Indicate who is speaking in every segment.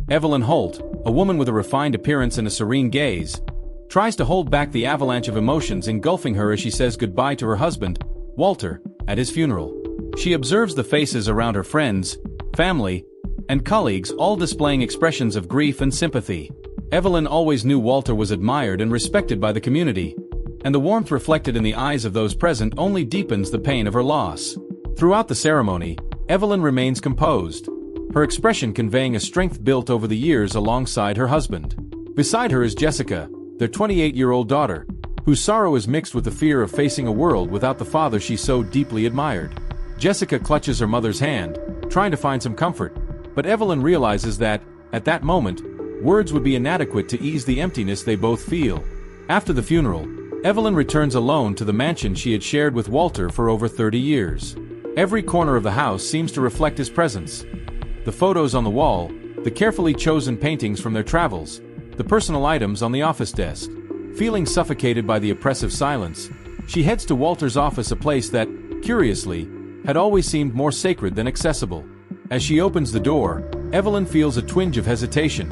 Speaker 1: Evelyn Holt, a woman with a refined appearance and a serene gaze, tries to hold back the avalanche of emotions engulfing her as she says goodbye to her husband, Walter, at his funeral. She observes the faces around her friends, family, and colleagues, all displaying expressions of grief and sympathy. Evelyn always knew Walter was admired and respected by the community, and the warmth reflected in the eyes of those present only deepens the pain of her loss. Throughout the ceremony, Evelyn remains composed, her expression conveying a strength built over the years alongside her husband. Beside her is Jessica, their 28-year-old daughter, whose sorrow is mixed with the fear of facing a world without the father she so deeply admired. Jessica clutches her mother's hand, trying to find some comfort, but Evelyn realizes that, at that moment, words would be inadequate to ease the emptiness they both feel. After the funeral, Evelyn returns alone to the mansion she had shared with Walter for over 30 years. Every corner of the house seems to reflect his presence. The photos on the wall, the carefully chosen paintings from their travels, the personal items on the office desk. Feeling suffocated by the oppressive silence, she heads to Walter's office, a place that, curiously, had always seemed more sacred than accessible. As she opens the door, Evelyn feels a twinge of hesitation,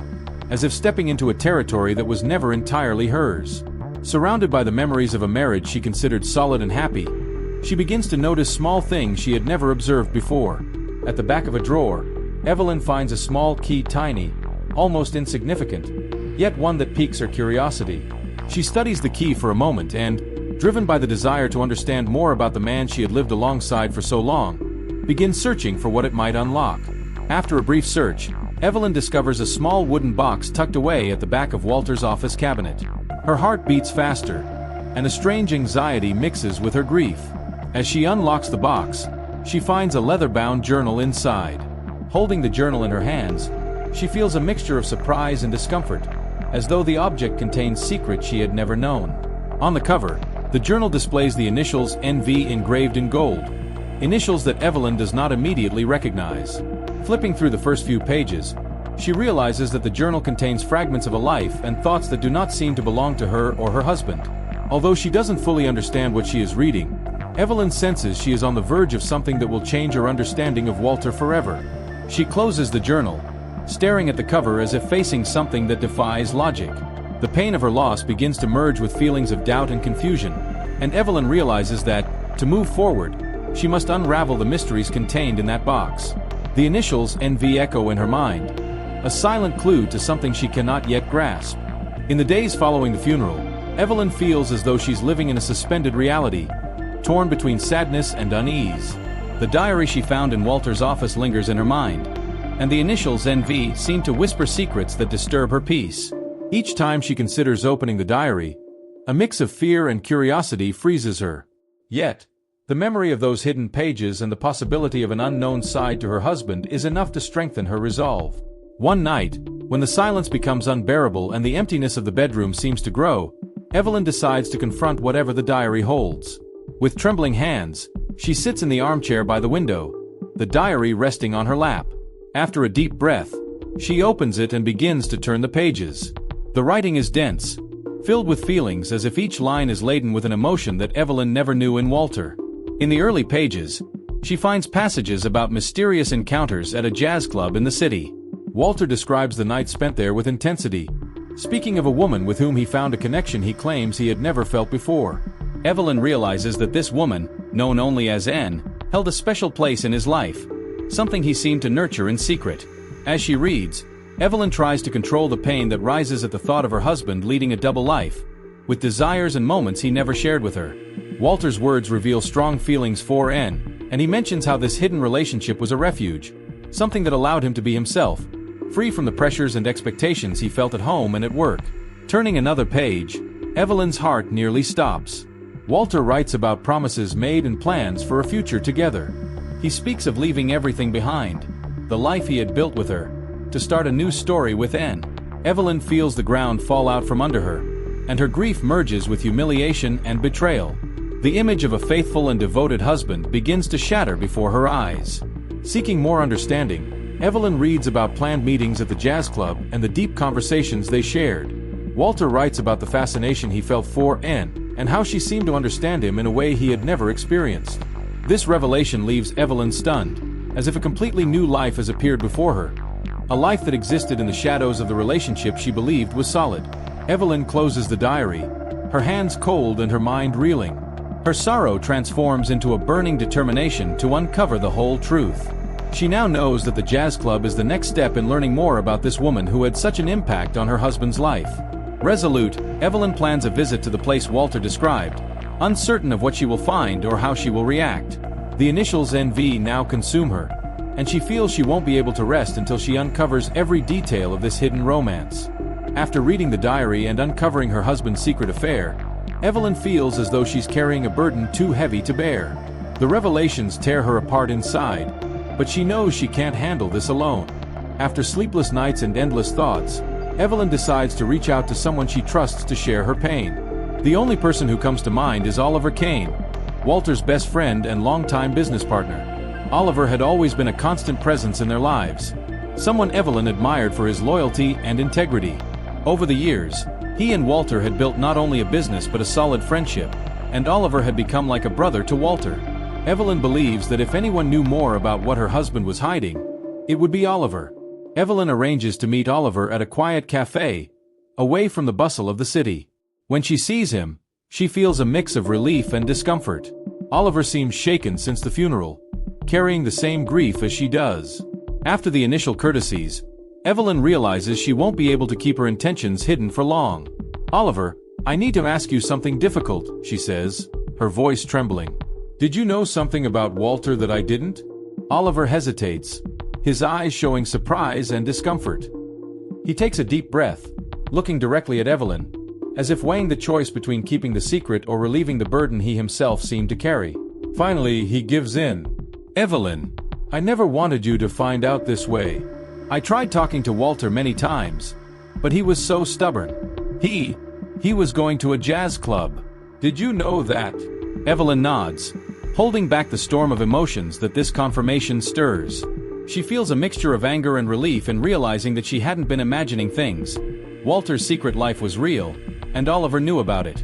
Speaker 1: as if stepping into a territory that was never entirely hers. Surrounded by the memories of a marriage she considered solid and happy, she begins to notice small things she had never observed before. At the back of a drawer, Evelyn finds a small key, tiny, almost insignificant, yet one that piques her curiosity. She studies the key for a moment and, driven by the desire to understand more about the man she had lived alongside for so long, begins searching for what it might unlock. After a brief search, Evelyn discovers a small wooden box tucked away at the back of Walter's office cabinet. Her heart beats faster, and a strange anxiety mixes with her grief. As she unlocks the box, she finds a leather-bound journal inside. Holding the journal in her hands, she feels a mixture of surprise and discomfort, as though the object contains secrets she had never known. On the cover, the journal displays the initials NV engraved in gold, initials that Evelyn does not immediately recognize. Flipping through the first few pages, she realizes that the journal contains fragments of a life and thoughts that do not seem to belong to her or her husband. Although she doesn't fully understand what she is reading, Evelyn senses she is on the verge of something that will change her understanding of Walter forever. She closes the journal, staring at the cover as if facing something that defies logic. The pain of her loss begins to merge with feelings of doubt and confusion, and Evelyn realizes that, to move forward, she must unravel the mysteries contained in that box. The initials NV echo in her mind, a silent clue to something she cannot yet grasp. In the days following the funeral, Evelyn feels as though she's living in a suspended reality, torn between sadness and unease. The diary she found in Walter's office lingers in her mind, and the initials NV seem to whisper secrets that disturb her peace. Each time she considers opening the diary, a mix of fear and curiosity freezes her. Yet, the memory of those hidden pages and the possibility of an unknown side to her husband is enough to strengthen her resolve. One night, when the silence becomes unbearable and the emptiness of the bedroom seems to grow, Evelyn decides to confront whatever the diary holds. With trembling hands, she sits in the armchair by the window, the diary resting on her lap. After a deep breath, she opens it and begins to turn the pages. The writing is dense, filled with feelings as if each line is laden with an emotion that Evelyn never knew in Walter. In the early pages, she finds passages about mysterious encounters at a jazz club in the city. Walter describes the night spent there with intensity, speaking of a woman with whom he found a connection he claims he had never felt before. Evelyn realizes that this woman, known only as N, held a special place in his life, something he seemed to nurture in secret. As she reads, Evelyn tries to control the pain that rises at the thought of her husband leading a double life, with desires and moments he never shared with her. Walter's words reveal strong feelings for N, and he mentions how this hidden relationship was a refuge, something that allowed him to be himself, free from the pressures and expectations he felt at home and at work. Turning another page, Evelyn's heart nearly stops. Walter writes about promises made and plans for a future together. He speaks of leaving everything behind, the life he had built with her, to start a new story with N. Evelyn feels the ground fall out from under her, and her grief merges with humiliation and betrayal. The image of a faithful and devoted husband begins to shatter before her eyes. Seeking more understanding, Evelyn reads about planned meetings at the jazz club and the deep conversations they shared. Walter writes about the fascination he felt for N, and how she seemed to understand him in a way he had never experienced. This revelation leaves Evelyn stunned, as if a completely new life has appeared before her. a life that existed in the shadows of the relationship she believed was solid. Evelyn closes the diary, her hands cold and her mind reeling. Her sorrow transforms into a burning determination to uncover the whole truth. She now knows that the jazz club is the next step in learning more about this woman who had such an impact on her husband's life. Resolute, Evelyn plans a visit to the place Walter described, uncertain of what she will find or how she will react. The initials NV now consume her, and she feels she won't be able to rest until she uncovers every detail of this hidden romance. After reading the diary and uncovering her husband's secret affair, Evelyn feels as though she's carrying a burden too heavy to bear. The revelations tear her apart inside, but she knows she can't handle this alone. After sleepless nights and endless thoughts, Evelyn decides to reach out to someone she trusts to share her pain. The only person who comes to mind is Oliver Kane, Walter's best friend and longtime business partner. Oliver had always been a constant presence in their lives, someone Evelyn admired for his loyalty and integrity. Over the years, he and Walter had built not only a business but a solid friendship, and Oliver had become like a brother to Walter. Evelyn believes that if anyone knew more about what her husband was hiding, it would be Oliver. Evelyn arranges to meet Oliver at a quiet cafe, away from the bustle of the city. When she sees him, she feels a mix of relief and discomfort. Oliver seems shaken since the funeral, carrying the same grief as she does. After the initial courtesies, Evelyn realizes she won't be able to keep her intentions hidden for long. "Oliver, I need to ask you something difficult," she says, her voice trembling. "Did you know something about Walter that I didn't?" Oliver hesitates, his eyes showing surprise and discomfort. He takes a deep breath, looking directly at Evelyn, as if weighing the choice between keeping the secret or relieving the burden he himself seemed to carry. Finally, he gives in. "Evelyn, I never wanted you to find out this way. I tried talking to Walter many times, but he was so stubborn. He was going to a jazz club. Did you know that?" Evelyn nods, holding back the storm of emotions that this confirmation stirs. She feels a mixture of anger and relief in realizing that she hadn't been imagining things. Walter's secret life was real, and Oliver knew about it.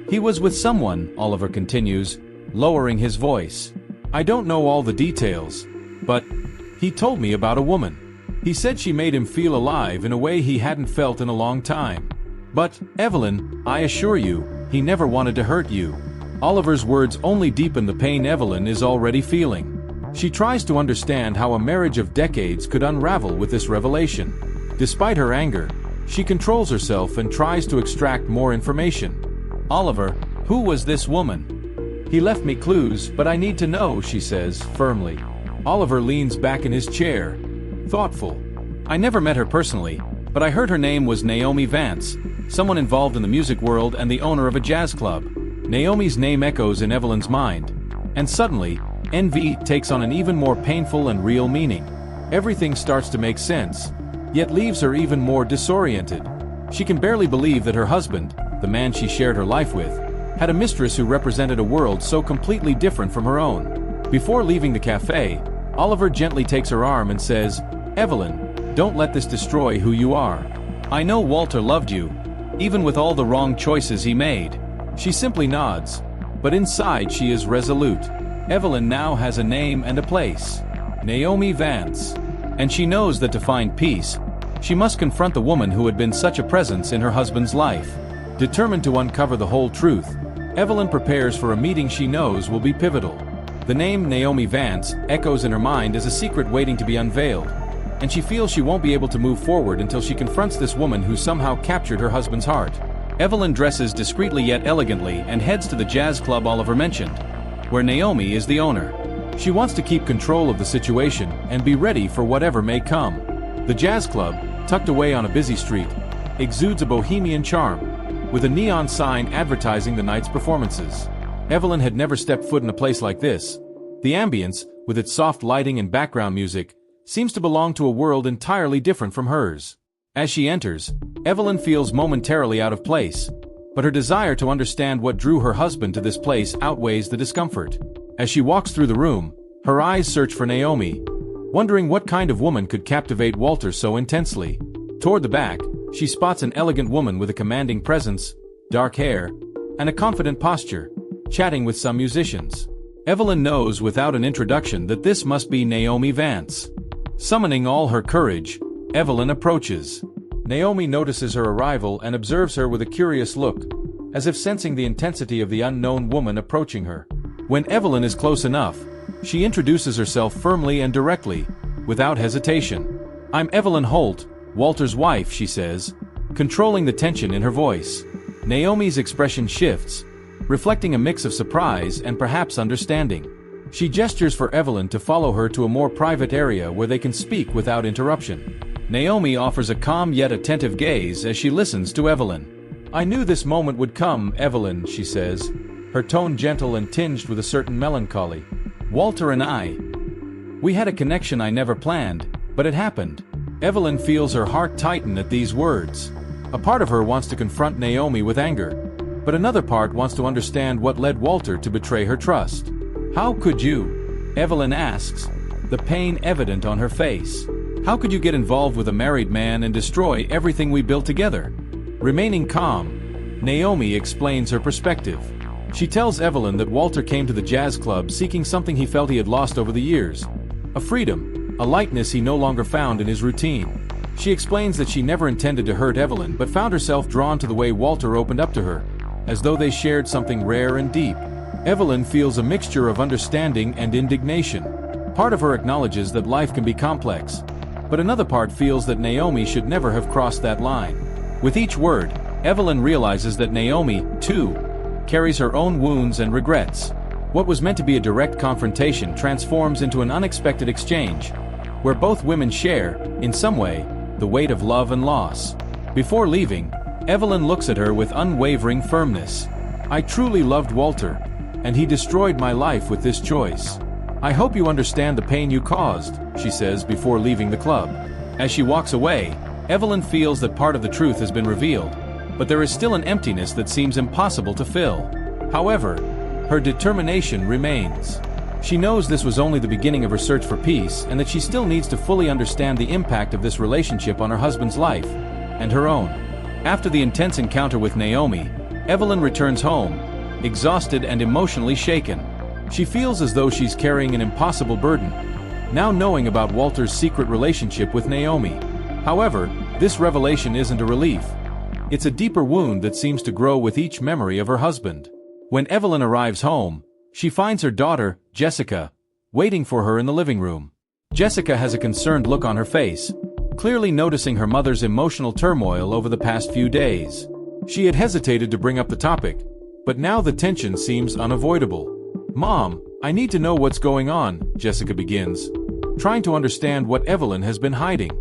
Speaker 1: "He was with someone," Oliver continues, lowering his voice. "I don't know all the details, but he told me about a woman. He said she made him feel alive in a way he hadn't felt in a long time. But, Evelyn, I assure you, he never wanted to hurt you." Oliver's words only deepen the pain Evelyn is already feeling. She tries to understand how a marriage of decades could unravel with this revelation. Despite her anger, she controls herself and tries to extract more information. "Oliver, who was this woman?" "He left me clues, but I need to know," she says, firmly. Oliver leans back in his chair, thoughtful. "I never met her personally, but I heard her name was Naomi Vance, someone involved in the music world and the owner of a jazz club." Naomi's name echoes in Evelyn's mind, and suddenly, NV takes on an even more painful and real meaning. Everything starts to make sense, yet leaves her even more disoriented. She can barely believe that her husband, the man she shared her life with, had a mistress who represented a world so completely different from her own. Before leaving the cafe, Oliver gently takes her arm and says, "Evelyn, don't let this destroy who you are. I know Walter loved you, even with all the wrong choices he made." She simply nods, but inside she is resolute. Evelyn now has a name and a place, Naomi Vance, and she knows that to find peace, she must confront the woman who had been such a presence in her husband's life. Determined to uncover the whole truth, Evelyn prepares for a meeting she knows will be pivotal. The name Naomi Vance echoes in her mind as a secret waiting to be unveiled, and she feels she won't be able to move forward until she confronts this woman who somehow captured her husband's heart. Evelyn dresses discreetly yet elegantly and heads to the jazz club Oliver mentioned, where Naomi is the owner. She wants to keep control of the situation and be ready for whatever may come. The jazz club, tucked away on a busy street, exudes a bohemian charm, with a neon sign advertising the night's performances. Evelyn had never stepped foot in a place like this. The ambience, with its soft lighting and background music, seems to belong to a world entirely different from hers. As she enters, Evelyn feels momentarily out of place, but her desire to understand what drew her husband to this place outweighs the discomfort. As she walks through the room, her eyes search for Naomi, wondering what kind of woman could captivate Walter so intensely. Toward the back, she spots an elegant woman with a commanding presence, dark hair, and a confident posture, chatting with some musicians. Evelyn knows without an introduction that this must be Naomi Vance. Summoning all her courage, Evelyn approaches. Naomi notices her arrival and observes her with a curious look, as if sensing the intensity of the unknown woman approaching her. When Evelyn is close enough, she introduces herself firmly and directly, without hesitation. "I'm Evelyn Holt, Walter's wife," she says, controlling the tension in her voice. Naomi's expression shifts, reflecting a mix of surprise and perhaps understanding. She gestures for Evelyn to follow her to a more private area where they can speak without interruption. Naomi offers a calm yet attentive gaze as she listens to Evelyn. "I knew this moment would come, Evelyn," she says, her tone gentle and tinged with a certain melancholy. "Walter and we had a connection I never planned, but it happened." Evelyn feels her heart tighten at these words. A part of her wants to confront Naomi with anger, but another part wants to understand what led Walter to betray her trust. "How could you?" Evelyn asks, the pain evident on her face. "How could you get involved with a married man and destroy everything we built together?" Remaining calm, Naomi explains her perspective. She tells Evelyn that Walter came to the jazz club seeking something he felt he had lost over the years. A freedom, a lightness he no longer found in his routine. She explains that she never intended to hurt Evelyn but found herself drawn to the way Walter opened up to her, as though they shared something rare and deep. Evelyn feels a mixture of understanding and indignation. Part of her acknowledges that life can be complex, but another part feels that Naomi should never have crossed that line. With each word, Evelyn realizes that Naomi, too, carries her own wounds and regrets. What was meant to be a direct confrontation transforms into an unexpected exchange, where both women share, in some way, the weight of love and loss. Before leaving, Evelyn looks at her with unwavering firmness. "I truly loved Walter, and he destroyed my life with this choice. I hope you understand the pain you caused," she says before leaving the club. As she walks away, Evelyn feels that part of the truth has been revealed, but there is still an emptiness that seems impossible to fill. However, her determination remains. She knows this was only the beginning of her search for peace and that she still needs to fully understand the impact of this relationship on her husband's life, and her own. After the intense encounter with Naomi, Evelyn returns home, exhausted and emotionally shaken. She feels as though she's carrying an impossible burden, now knowing about Walter's secret relationship with Naomi. However, this revelation isn't a relief. It's a deeper wound that seems to grow with each memory of her husband. When Evelyn arrives home, she finds her daughter, Jessica, waiting for her in the living room. Jessica has a concerned look on her face, clearly noticing her mother's emotional turmoil over the past few days. She had hesitated to bring up the topic, but now the tension seems unavoidable. "Mom, I need to know what's going on," Jessica begins, trying to understand what Evelyn has been hiding.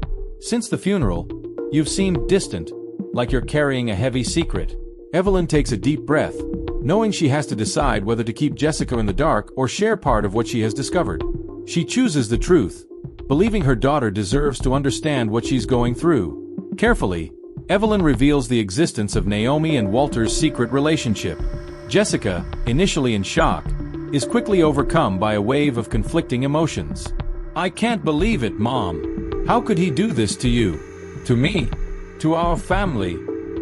Speaker 1: "Since the funeral, you've seemed distant, like you're carrying a heavy secret." Evelyn takes a deep breath, knowing she has to decide whether to keep Jessica in the dark or share part of what she has discovered. She chooses the truth, believing her daughter deserves to understand what she's going through. Carefully, Evelyn reveals the existence of Naomi and Walter's secret relationship. Jessica, initially in shock, is quickly overcome by a wave of conflicting emotions. "I can't believe it, Mom. How could he do this to you? To me? To our family?"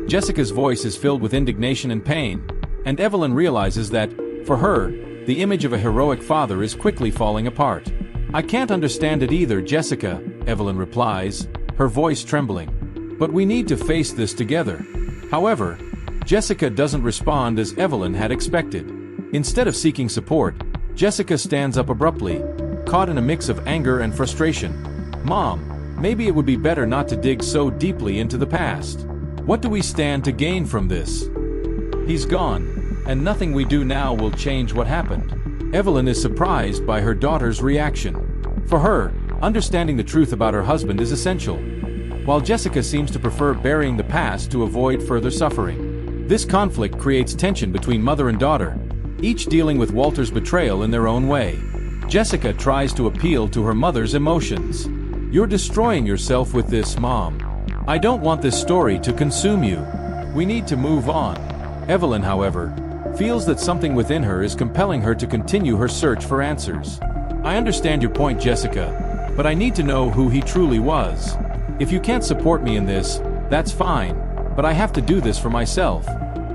Speaker 1: Jessica's voice is filled with indignation and pain, and Evelyn realizes that, for her, the image of a heroic father is quickly falling apart. "I can't understand it either, Jessica," Evelyn replies, her voice trembling. "But we need to face this together." However, Jessica doesn't respond as Evelyn had expected. Instead of seeking support, Jessica stands up abruptly, caught in a mix of anger and frustration. "Mom, maybe it would be better not to dig so deeply into the past. What do we stand to gain from this? He's gone, and nothing we do now will change what happened." Evelyn is surprised by her daughter's reaction. For her, understanding the truth about her husband is essential, while Jessica seems to prefer burying the past to avoid further suffering. This conflict creates tension between mother and daughter, each dealing with Walter's betrayal in their own way. Jessica tries to appeal to her mother's emotions. "You're destroying yourself with this, Mom. I don't want this story to consume you. We need to move on." Evelyn, however, feels that something within her is compelling her to continue her search for answers. "I understand your point, Jessica, but I need to know who he truly was. If you can't support me in this, that's fine, but I have to do this for myself."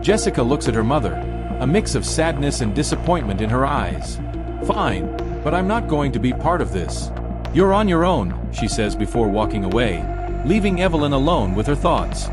Speaker 1: Jessica looks at her mother, a mix of sadness and disappointment in her eyes. "Fine, but I'm not going to be part of this." "You're on your own," she says before walking away, leaving Evelyn alone with her thoughts.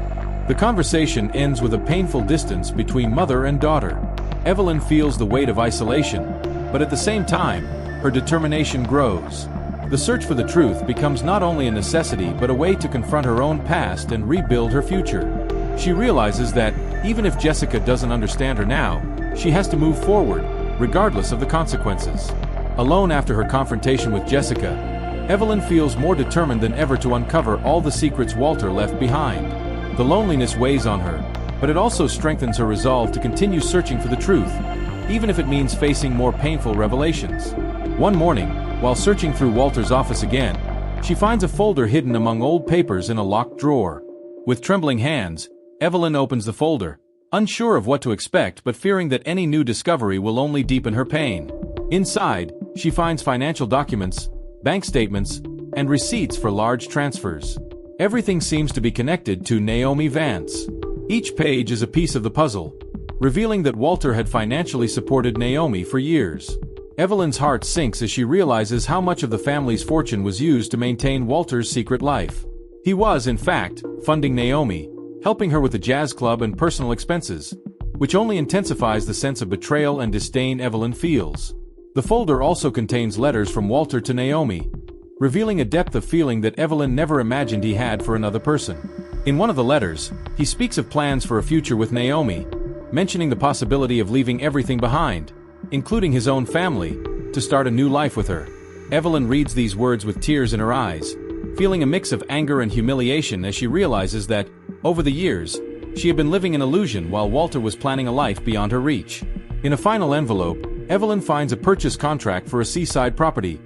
Speaker 1: The conversation ends with a painful distance between mother and daughter. Evelyn feels the weight of isolation, but at the same time, her determination grows. The search for the truth becomes not only a necessity but a way to confront her own past and rebuild her future. She realizes that, even if Jessica doesn't understand her now, she has to move forward, regardless of the consequences. Alone after her confrontation with Jessica, Evelyn feels more determined than ever to uncover all the secrets Walter left behind. The loneliness weighs on her, but it also strengthens her resolve to continue searching for the truth, even if it means facing more painful revelations. One morning, while searching through Walter's office again, she finds a folder hidden among old papers in a locked drawer. With trembling hands, Evelyn opens the folder, unsure of what to expect but fearing that any new discovery will only deepen her pain. Inside, she finds financial documents, bank statements, and receipts for large transfers. Everything seems to be connected to Naomi Vance. Each page is a piece of the puzzle, revealing that Walter had financially supported Naomi for years. Evelyn's heart sinks as she realizes how much of the family's fortune was used to maintain Walter's secret life. He was, in fact, funding Naomi, helping her with the jazz club and personal expenses, which only intensifies the sense of betrayal and disdain Evelyn feels. The folder also contains letters from Walter to Naomi, revealing a depth of feeling that Evelyn never imagined he had for another person. In one of the letters, he speaks of plans for a future with Naomi, mentioning the possibility of leaving everything behind, including his own family, to start a new life with her. Evelyn reads these words with tears in her eyes, feeling a mix of anger and humiliation as she realizes that, over the years, she had been living an illusion while Walter was planning a life beyond her reach. In a final envelope, Evelyn finds a purchase contract for a seaside property,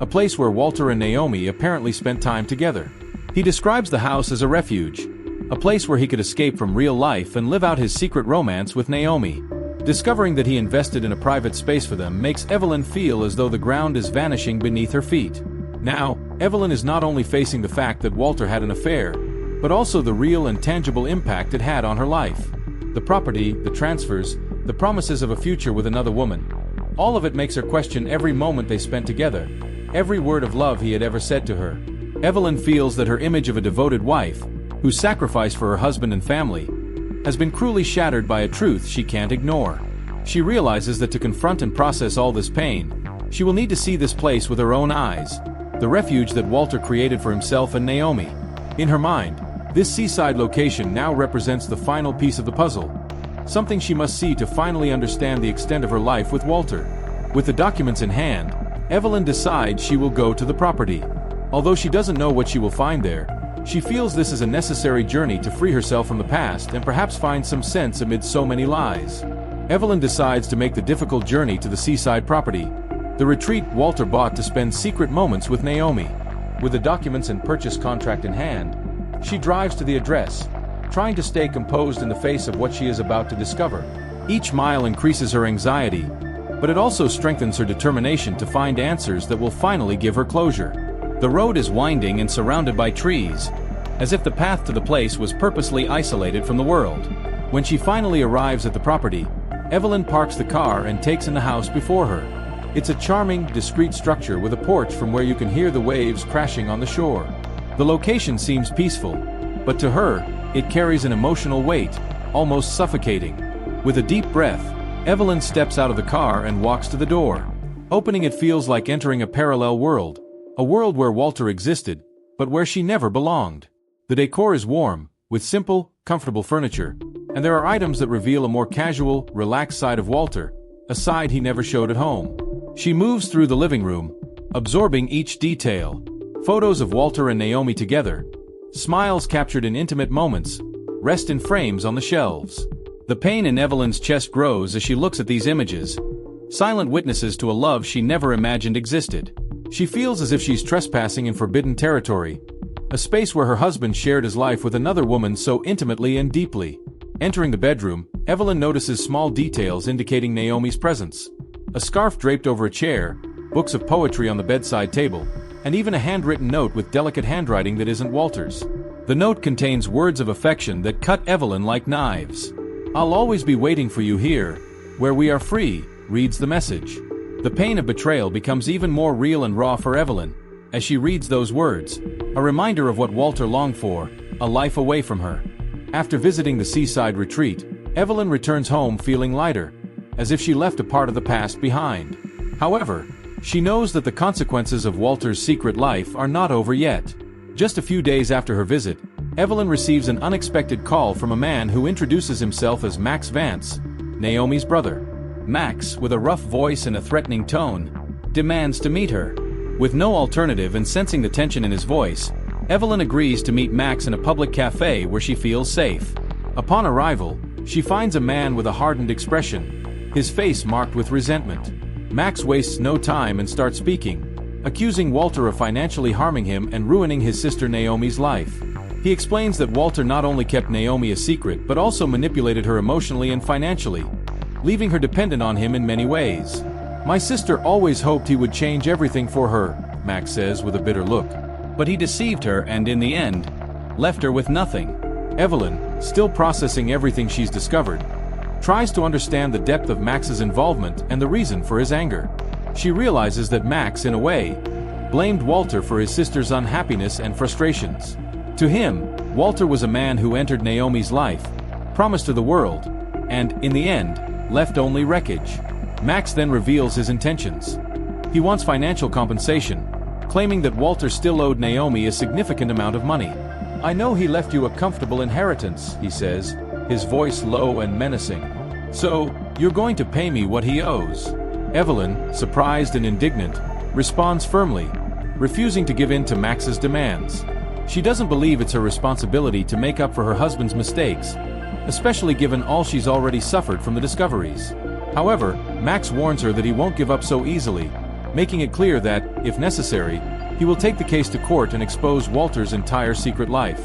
Speaker 1: a place where Walter and Naomi apparently spent time together. He describes the house as a refuge, a place where he could escape from real life and live out his secret romance with Naomi. Discovering that he invested in a private space for them makes Evelyn feel as though the ground is vanishing beneath her feet. Now, Evelyn is not only facing the fact that Walter had an affair, but also the real and tangible impact it had on her life. The property, the transfers, the promises of a future with another woman. All of it makes her question every moment they spent together, every word of love he had ever said to her. Evelyn feels that her image of a devoted wife, who sacrificed for her husband and family, has been cruelly shattered by a truth she can't ignore. She realizes that to confront and process all this pain, she will need to see this place with her own eyes, the refuge that Walter created for himself and Naomi. In her mind, this seaside location now represents the final piece of the puzzle, something she must see to finally understand the extent of her life with Walter. With the documents in hand, Evelyn decides she will go to the property. Although she doesn't know what she will find there, she feels this is a necessary journey to free herself from the past and perhaps find some sense amid so many lies. Evelyn decides to make the difficult journey to the seaside property, the retreat Walter bought to spend secret moments with Naomi. With the documents and purchase contract in hand, she drives to the address, trying to stay composed in the face of what she is about to discover. Each mile increases her anxiety, but it also strengthens her determination to find answers that will finally give her closure. The road is winding and surrounded by trees, as if the path to the place was purposely isolated from the world. When she finally arrives at the property, Evelyn parks the car and takes in the house before her. It's a charming, discreet structure with a porch from where you can hear the waves crashing on the shore. The location seems peaceful, but to her, it carries an emotional weight, almost suffocating. With a deep breath, Evelyn steps out of the car and walks to the door. Opening it feels like entering a parallel world, a world where Walter existed, but where she never belonged. The decor is warm, with simple, comfortable furniture, and there are items that reveal a more casual, relaxed side of Walter, a side he never showed at home. She moves through the living room, absorbing each detail. Photos of Walter and Naomi together, smiles captured in intimate moments, rest in frames on the shelves. The pain in Evelyn's chest grows as she looks at these images, silent witnesses to a love she never imagined existed. She feels as if she's trespassing in forbidden territory, a space where her husband shared his life with another woman so intimately and deeply. Entering the bedroom, Evelyn notices small details indicating Naomi's presence. A scarf draped over a chair, books of poetry on the bedside table, and even a handwritten note with delicate handwriting that isn't Walter's. The note contains words of affection that cut Evelyn like knives. "I'll always be waiting for you here, where we are free," reads the message. The pain of betrayal becomes even more real and raw for Evelyn, as she reads those words, a reminder of what Walter longed for, a life away from her. After visiting the seaside retreat, Evelyn returns home feeling lighter, as if she left a part of the past behind. However, she knows that the consequences of Walter's secret life are not over yet. Just a few days after her visit, Evelyn receives an unexpected call from a man who introduces himself as Max Vance, Naomi's brother. Max, with a rough voice and a threatening tone, demands to meet her. With no alternative and sensing the tension in his voice, Evelyn agrees to meet Max in a public cafe where she feels safe. Upon arrival, she finds a man with a hardened expression, his face marked with resentment. Max wastes no time and starts speaking, accusing Walter of financially harming him and ruining his sister Naomi's life. He explains that Walter not only kept Naomi a secret but also manipulated her emotionally and financially, leaving her dependent on him in many ways. "My sister always hoped he would change everything for her," Max says with a bitter look. "But he deceived her and in the end, left her with nothing." Evelyn, still processing everything she's discovered, tries to understand the depth of Max's involvement and the reason for his anger. She realizes that Max, in a way, blamed Walter for his sister's unhappiness and frustrations. To him, Walter was a man who entered Naomi's life, promised her the world, and, in the end, left only wreckage. Max then reveals his intentions. He wants financial compensation, claiming that Walter still owed Naomi a significant amount of money. "I know he left you a comfortable inheritance," he says, his voice low and menacing. "So, you're going to pay me what he owes." Evelyn, surprised and indignant, responds firmly, refusing to give in to Max's demands. She doesn't believe it's her responsibility to make up for her husband's mistakes, especially given all she's already suffered from the discoveries. However, Max warns her that he won't give up so easily, making it clear that, if necessary, he will take the case to court and expose Walter's entire secret life.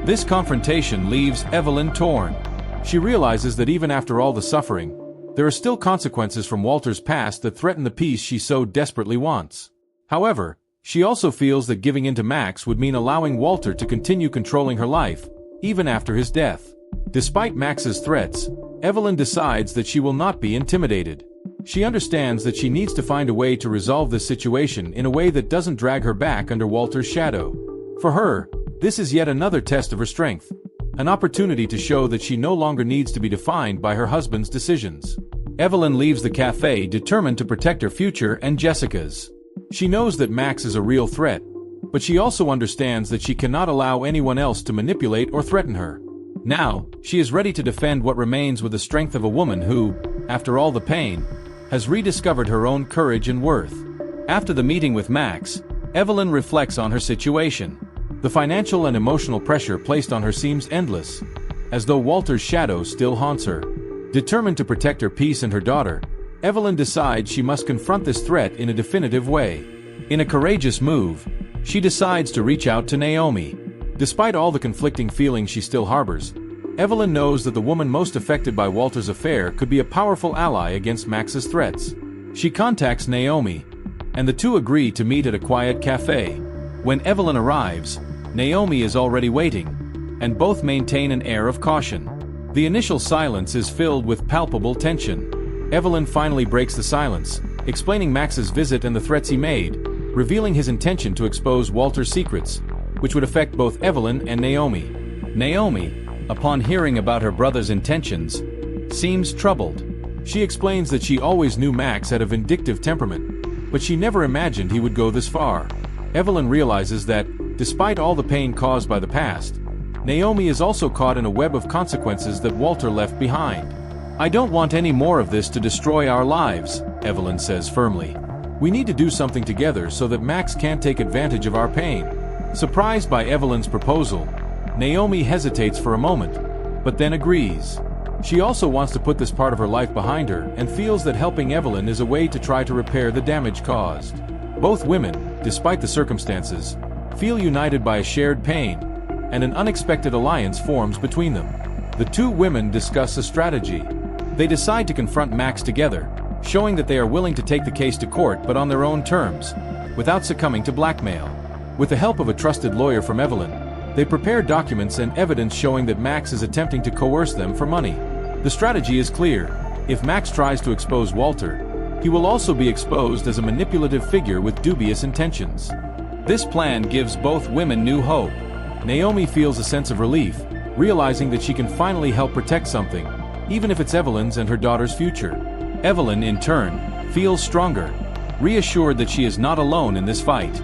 Speaker 1: This confrontation leaves Evelyn torn. She realizes that even after all the suffering, there are still consequences from Walter's past that threaten the peace she so desperately wants. However, she also feels that giving in to Max would mean allowing Walter to continue controlling her life, even after his death. Despite Max's threats, Evelyn decides that she will not be intimidated. She understands that she needs to find a way to resolve this situation in a way that doesn't drag her back under Walter's shadow. For her, this is yet another test of her strength, an opportunity to show that she no longer needs to be defined by her husband's decisions. Evelyn leaves the cafe determined to protect her future and Jessica's. She knows that Max is a real threat, but she also understands that she cannot allow anyone else to manipulate or threaten her. Now, she is ready to defend what remains with the strength of a woman who, after all the pain, has rediscovered her own courage and worth. After the meeting with Max, Evelyn reflects on her situation. The financial and emotional pressure placed on her seems endless, as though Walter's shadow still haunts her. Determined to protect her peace and her daughter, Evelyn decides she must confront this threat in a definitive way. In a courageous move, she decides to reach out to Naomi. Despite all the conflicting feelings she still harbors, Evelyn knows that the woman most affected by Walter's affair could be a powerful ally against Max's threats. She contacts Naomi, and the two agree to meet at a quiet cafe. When Evelyn arrives, Naomi is already waiting, and both maintain an air of caution. The initial silence is filled with palpable tension. Evelyn finally breaks the silence, explaining Max's visit and the threats he made, revealing his intention to expose Walter's secrets, which would affect both Evelyn and Naomi. Naomi, upon hearing about her brother's intentions, seems troubled. She explains that she always knew Max had a vindictive temperament, but she never imagined he would go this far. Evelyn realizes that, despite all the pain caused by the past, Naomi is also caught in a web of consequences that Walter left behind. "I don't want any more of this to destroy our lives," Evelyn says firmly. "We need to do something together so that Max can't take advantage of our pain." Surprised by Evelyn's proposal, Naomi hesitates for a moment, but then agrees. She also wants to put this part of her life behind her and feels that helping Evelyn is a way to try to repair the damage caused. Both women, despite the circumstances, feel united by a shared pain, and an unexpected alliance forms between them. The two women discuss a strategy. They decide to confront Max together, showing that they are willing to take the case to court but on their own terms, without succumbing to blackmail. With the help of a trusted lawyer from Evelyn, they prepare documents and evidence showing that Max is attempting to coerce them for money. The strategy is clear. If Max tries to expose Walter, he will also be exposed as a manipulative figure with dubious intentions. This plan gives both women new hope. Naomi feels a sense of relief, realizing that she can finally help protect something, even if it's Evelyn's and her daughter's future. Evelyn, in turn, feels stronger, reassured that she is not alone in this fight.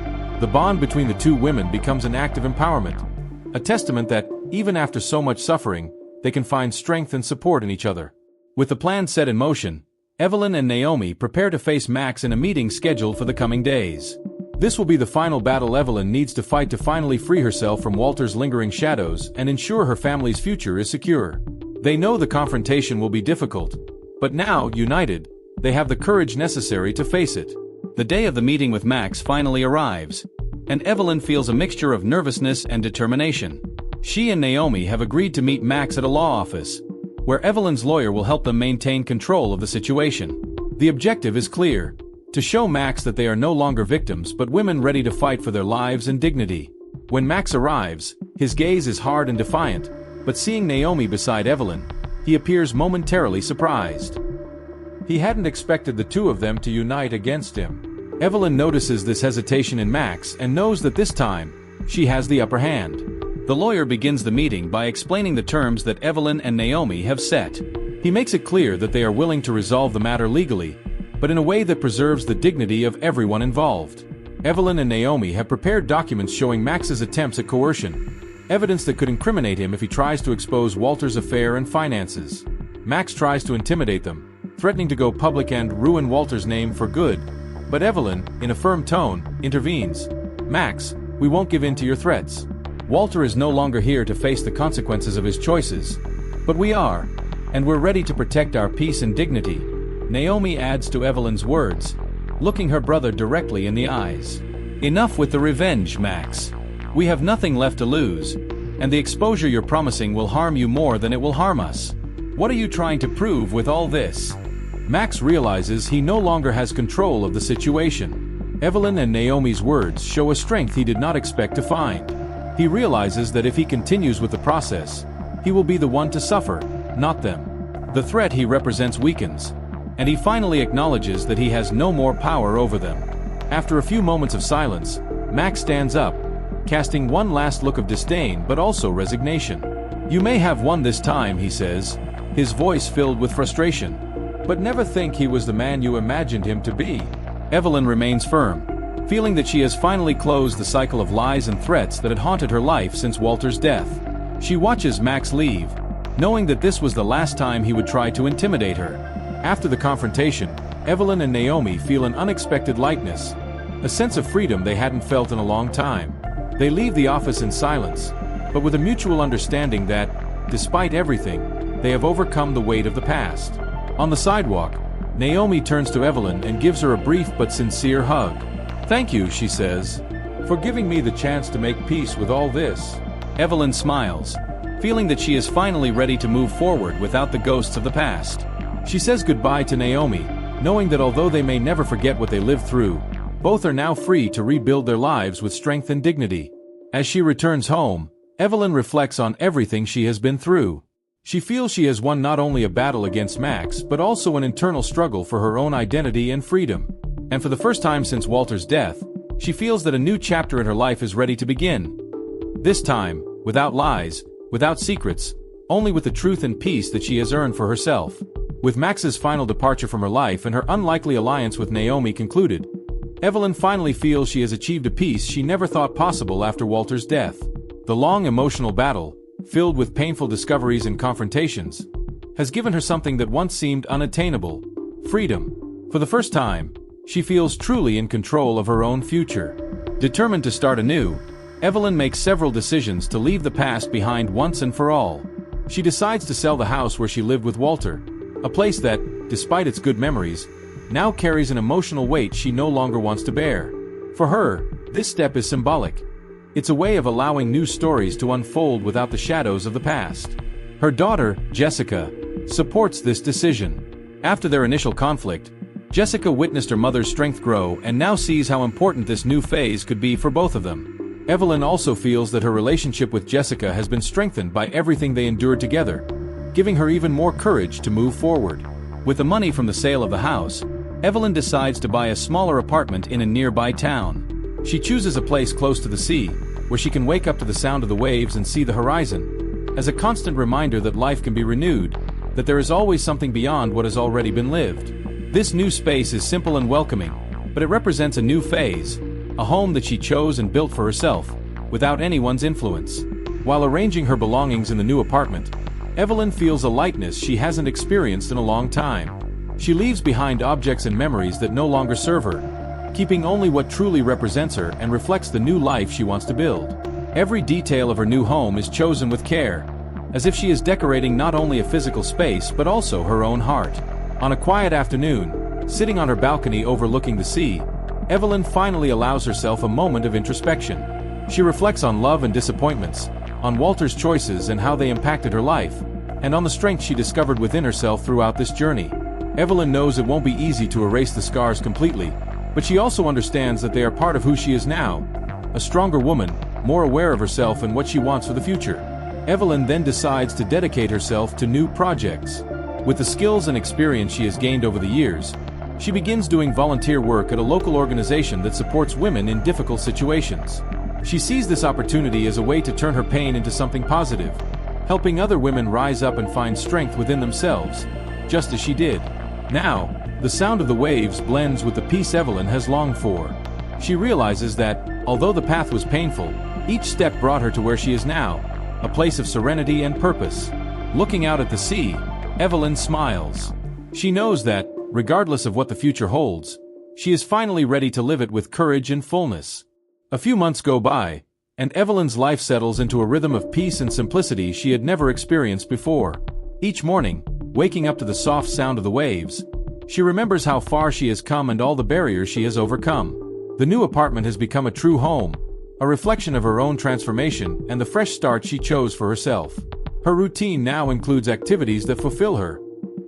Speaker 1: The bond between the two women becomes an act of empowerment, a testament that, even after so much suffering, they can find strength and support in each other. With the plan set in motion, Evelyn and Naomi prepare to face Max in a meeting scheduled for the coming days. This will be the final battle Evelyn needs to fight to finally free herself from Walter's lingering shadows and ensure her family's future is secure. They know the confrontation will be difficult, but now, united, they have the courage necessary to face it. The day of the meeting with Max finally arrives, and Evelyn feels a mixture of nervousness and determination. She and Naomi have agreed to meet Max at a law office, where Evelyn's lawyer will help them maintain control of the situation. The objective is clear: to show Max that they are no longer victims but women ready to fight for their lives and dignity. When Max arrives, his gaze is hard and defiant, but seeing Naomi beside Evelyn, he appears momentarily surprised. He hadn't expected the two of them to unite against him. Evelyn notices this hesitation in Max and knows that this time, she has the upper hand. The lawyer begins the meeting by explaining the terms that Evelyn and Naomi have set. He makes it clear that they are willing to resolve the matter legally, but in a way that preserves the dignity of everyone involved. Evelyn and Naomi have prepared documents showing Max's attempts at coercion, evidence that could incriminate him if he tries to expose Walter's affair and finances. Max tries to intimidate them, threatening to go public and ruin Walter's name for good, but Evelyn, in a firm tone, intervenes. "Max, we won't give in to your threats. Walter is no longer here to face the consequences of his choices. But we are, and we're ready to protect our peace and dignity." Naomi adds to Evelyn's words, looking her brother directly in the eyes. "Enough with the revenge, Max. We have nothing left to lose, and the exposure you're promising will harm you more than it will harm us. What are you trying to prove with all this?" Max realizes he no longer has control of the situation. Evelyn and Naomi's words show a strength he did not expect to find. He realizes that if he continues with the process, he will be the one to suffer, not them. The threat he represents weakens, and he finally acknowledges that he has no more power over them. After a few moments of silence, Max stands up, casting one last look of disdain but also resignation. "You may have won this time," he says, his voice filled with frustration. "But never think he was the man you imagined him to be." Evelyn remains firm, feeling that she has finally closed the cycle of lies and threats that had haunted her life since Walter's death. She watches Max leave, knowing that this was the last time he would try to intimidate her. After the confrontation, Evelyn and Naomi feel an unexpected lightness, a sense of freedom they hadn't felt in a long time. They leave the office in silence, but with a mutual understanding that, despite everything, they have overcome the weight of the past. On the sidewalk, Naomi turns to Evelyn and gives her a brief but sincere hug. "Thank you," she says, "for giving me the chance to make peace with all this." Evelyn smiles, feeling that she is finally ready to move forward without the ghosts of the past. She says goodbye to Naomi, knowing that although they may never forget what they lived through, both are now free to rebuild their lives with strength and dignity. As she returns home, Evelyn reflects on everything she has been through. She feels she has won not only a battle against Max but also an internal struggle for her own identity and freedom. And for the first time since Walter's death, she feels that a new chapter in her life is ready to begin. This time, without lies, without secrets, only with the truth and peace that she has earned for herself. With Max's final departure from her life and her unlikely alliance with Naomi concluded, Evelyn finally feels she has achieved a peace she never thought possible after Walter's death. The long emotional battle, filled with painful discoveries and confrontations, has given her something that once seemed unattainable: freedom. For the first time, she feels truly in control of her own future. Determined to start anew, Evelyn makes several decisions to leave the past behind once and for all. She decides to sell the house where she lived with Walter, a place that, despite its good memories, now carries an emotional weight she no longer wants to bear. For her, this step is symbolic. It's a way of allowing new stories to unfold without the shadows of the past. Her daughter, Jessica, supports this decision. After their initial conflict, Jessica witnessed her mother's strength grow and now sees how important this new phase could be for both of them. Evelyn also feels that her relationship with Jessica has been strengthened by everything they endured together, giving her even more courage to move forward. With the money from the sale of the house, Evelyn decides to buy a smaller apartment in a nearby town. She chooses a place close to the sea, where she can wake up to the sound of the waves and see the horizon, as a constant reminder that life can be renewed, that there is always something beyond what has already been lived. This new space is simple and welcoming, but it represents a new phase, a home that she chose and built for herself, without anyone's influence. While arranging her belongings in the new apartment, Evelyn feels a lightness she hasn't experienced in a long time. She leaves behind objects and memories that no longer serve her, keeping only what truly represents her and reflects the new life she wants to build. Every detail of her new home is chosen with care, as if she is decorating not only a physical space but also her own heart. On a quiet afternoon, sitting on her balcony overlooking the sea, Evelyn finally allows herself a moment of introspection. She reflects on love and disappointments, on Walter's choices and how they impacted her life, and on the strength she discovered within herself throughout this journey. Evelyn knows it won't be easy to erase the scars completely, but she also understands that they are part of who she is now, a stronger woman, more aware of herself and what she wants for the future. Evelyn then decides to dedicate herself to new projects. With the skills and experience she has gained over the years, she begins doing volunteer work at a local organization that supports women in difficult situations. She sees this opportunity as a way to turn her pain into something positive, helping other women rise up and find strength within themselves, just as she did. Now, the sound of the waves blends with the peace Evelyn has longed for. She realizes that, although the path was painful, each step brought her to where she is now, a place of serenity and purpose. Looking out at the sea, Evelyn smiles. She knows that, regardless of what the future holds, she is finally ready to live it with courage and fullness. A few months go by, and Evelyn's life settles into a rhythm of peace and simplicity she had never experienced before. Each morning, waking up to the soft sound of the waves, she remembers how far she has come and all the barriers she has overcome. The new apartment has become a true home, a reflection of her own transformation and the fresh start she chose for herself. Her routine now includes activities that fulfill her,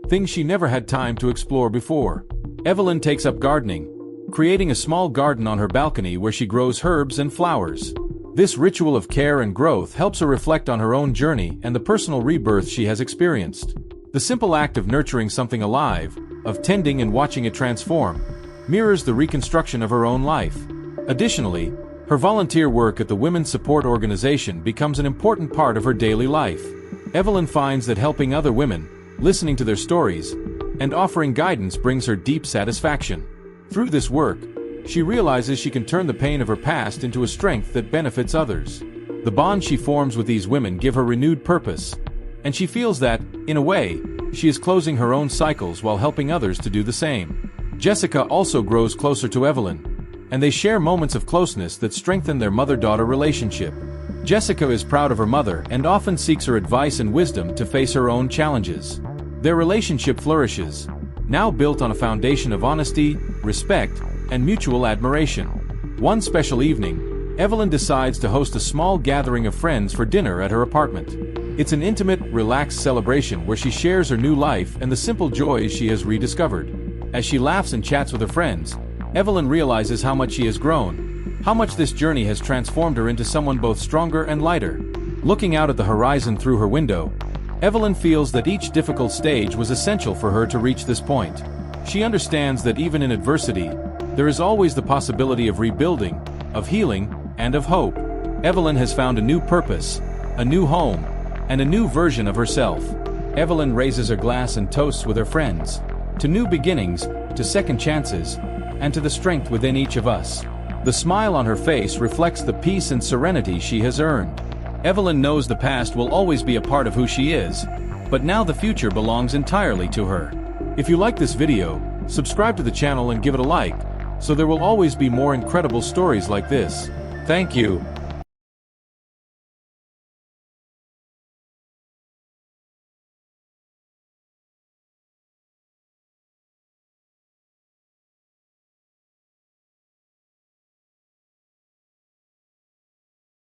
Speaker 1: things she never had time to explore before. Evelyn takes up gardening, creating a small garden on her balcony where she grows herbs and flowers. This ritual of care and growth helps her reflect on her own journey and the personal rebirth she has experienced. The simple act of nurturing something alive, of tending and watching it transform, mirrors the reconstruction of her own life. Additionally, her volunteer work at the Women's Support Organization becomes an important part of her daily life. Evelyn finds that helping other women, listening to their stories, and offering guidance brings her deep satisfaction. Through this work, she realizes she can turn the pain of her past into a strength that benefits others. The bonds she forms with these women give her renewed purpose, and she feels that, in a way, she is closing her own cycles while helping others to do the same. Jessica also grows closer to Evelyn, and they share moments of closeness that strengthen their mother-daughter relationship. Jessica is proud of her mother and often seeks her advice and wisdom to face her own challenges. Their relationship flourishes, now built on a foundation of honesty, respect, and mutual admiration. One special evening, Evelyn decides to host a small gathering of friends for dinner at her apartment. It's an intimate, relaxed celebration where she shares her new life and the simple joys she has rediscovered. As she laughs and chats with her friends, Evelyn realizes how much she has grown, how much this journey has transformed her into someone both stronger and lighter. Looking out at the horizon through her window, Evelyn feels that each difficult stage was essential for her to reach this point. She understands that even in adversity, there is always the possibility of rebuilding, of healing, and of hope. Evelyn has found a new purpose, a new home, and a new version of herself. Evelyn raises her glass and toasts with her friends, to new beginnings, to second chances, and to the strength within each of us. The smile on her face reflects the peace and serenity she has earned. Evelyn knows the past will always be a part of who she is, but now the future belongs entirely to her. If you like this video, subscribe to the channel and give it a like, so there will always be more incredible stories like this. Thank you.